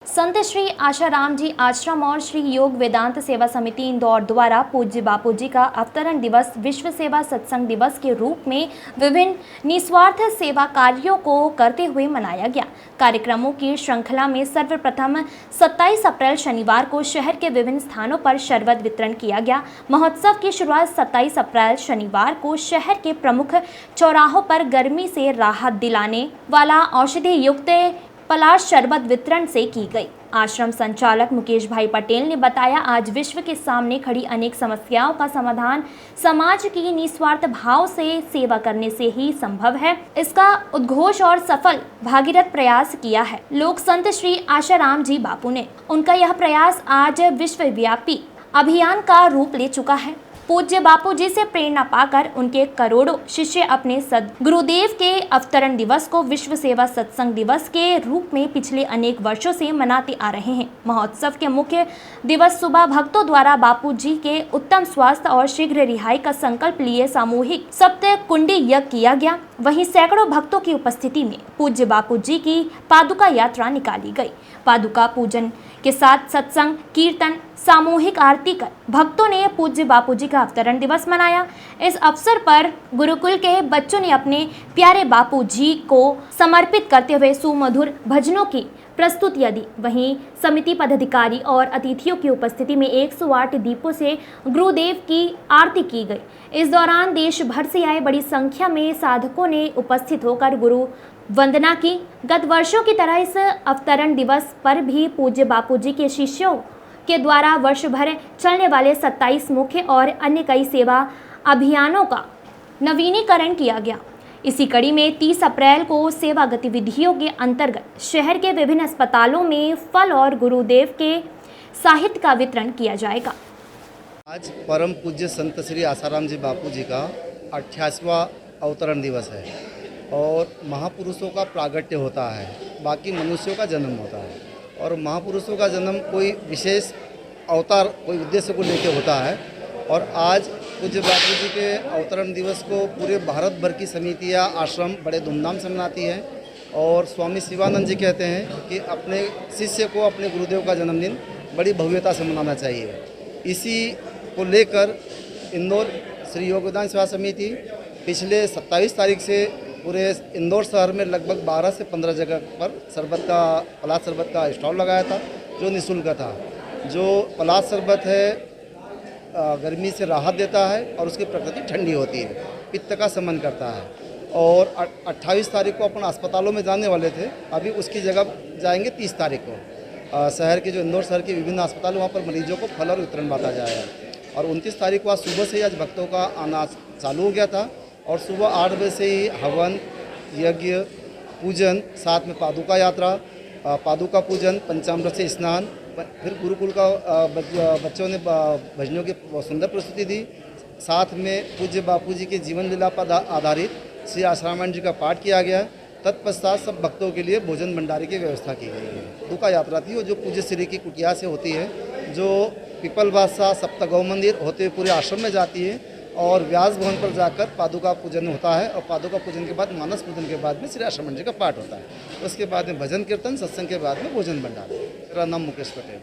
संत श्री आशाराम जी आश्रम और श्री योग वेदांत सेवा समिति इंदौर द्वारा पूज्य बापू जी का अवतरण दिवस विश्व सेवा सत्संग दिवस के रूप में विभिन्न निस्वार्थ सेवा कार्यों को करते हुए मनाया गया। कार्यक्रमों की श्रृंखला में सर्वप्रथम 27 अप्रैल शनिवार को शहर के विभिन्न स्थानों पर शरबत वितरण किया गया। महोत्सव की शुरुआत 27 अप्रैल शनिवार को शहर के प्रमुख चौराहों पर गर्मी से राहत दिलाने वाला औषधि युक्त पलाश शरबत वितरण से की गई। आश्रम संचालक मुकेश भाई पटेल ने बताया, आज विश्व के सामने खड़ी अनेक समस्याओं का समाधान समाज की निस्वार्थ भाव से सेवा करने से ही संभव है। इसका उद्घोष और सफल भागीरथ प्रयास किया है लोक संत श्री आशाराम जी बापू ने। उनका यह प्रयास आज विश्वव्यापी अभियान का रूप ले चुका है। पूज्य बापू जी से प्रेरणा पाकर उनके करोड़ों शिष्य अपने गुरुदेव के अवतरण दिवस को विश्व सेवा सत्संग दिवस के रूप में पिछले अनेक वर्षों से मनाते आ रहे हैं। महोत्सव के मुख्य दिवस सुबह भक्तों द्वारा बापू जी के उत्तम स्वास्थ्य और शीघ्र रिहाई का संकल्प लिए सामूहिक सप्त कुंडी यज्ञ किया गया। वहीं सैकड़ों भक्तों की उपस्थिति में पूज्य बापू जी की पादुका यात्रा निकाली गई। पादुका पूजन के साथ सत्संग, कीर्तन, सामूहिक आरती कर भक्तों ने पूज्य बापू जी का अवतरण दिवस मनाया। इस अवसर पर गुरुकुल के बच्चों ने अपने प्यारे बापू जी को समर्पित करते हुए सुमधुर भजनों की प्रस्तुतियां दी। वहीं समिति पदाधिकारी और अतिथियों की उपस्थिति में 108 दीपों से गुरुदेव की आरती की गई। इस दौरान देश भर से आए बड़ी संख्या में साधकों ने उपस्थित होकर गुरु वंदना की। गत वर्षों की तरह इस अवतरण दिवस पर भी पूज्य बापू जी के शिष्यों के द्वारा वर्ष भर चलने वाले 27 मुख्य और अन्य कई सेवा अभियानों का नवीनीकरण किया गया। इसी कड़ी में 30 अप्रैल को सेवा गतिविधियों के अंतर्गत शहर के विभिन्न अस्पतालों में फल और गुरुदेव के साहित्य का वितरण किया जाएगा। आज परम पूज्य संत श्री आसाराम जी बापू जी का 88वां अवतरण दिवस है और महापुरुषों का प्रागट्य होता है, बाकी मनुष्यों का जन्म होता है। और महापुरुषों का जन्म कोई विशेष अवतार, कोई उद्देश्य को लेकर होता है। और आज पूज्य बापू जी के अवतरण दिवस को पूरे भारत भर की समितियाँ, आश्रम बड़े धूमधाम से मनाती हैं। और स्वामी शिवानंद जी कहते हैं कि अपने शिष्य को अपने गुरुदेव का जन्मदिन बड़ी भव्यता से मनाना चाहिए। इसी को लेकर इंदौर श्री योग वेदांत सेवा समिति पिछले 27 तारीख से पूरे इंदौर शहर में लगभग 12 से 15 जगह पर पलाश शरबत का स्टॉल लगाया था, जो निःशुल्क था। जो पलाश शरबत है गर्मी से राहत देता है और उसकी प्रकृति ठंडी होती है, पित्त का शमन करता है। और 28 तारीख को अपन अस्पतालों में जाने वाले थे, अभी उसकी जगह जाएंगे 30 तारीख को। शहर के जो इंदौर शहर के विभिन्न अस्पताल, वहाँ पर मरीजों को फल और वितरण बांटा जाएगा। और 29 तारीख को आज सुबह से ही आज भक्तों का आना चालू हो गया था और सुबह 8 बजे से ही हवन, यज्ञ, पूजन, साथ में पादुका यात्रा, पादुका पूजन, पंचामृत से स्नान, फिर गुरुकुल का बच्चों ने भजनों की सुंदर प्रस्तुति दी। साथ में पूज्य बापू जी के जीवन लीला पर आधारित श्री आसाराम जी का पाठ किया गया। तत्पश्चात सब भक्तों के लिए भोजन भंडारे की व्यवस्था की गई है। पादुका यात्रा थी, वो जो पूज्य श्री की कुटिया से होती है, जो पीपल बादशाह सप्त गौ मंदिर होते हुए पूरे आश्रम में जाती है और व्यास भवन पर जाकर पादुका पूजन होता है। और पादुका पूजन के बाद मानस पूजन के बाद में श्री आश्रम जी का पाठ होता है। उसके बाद में भजन कीर्तन, सत्संग के बाद में भोजन भंडारा। मेरा नाम मुकेश पटेल।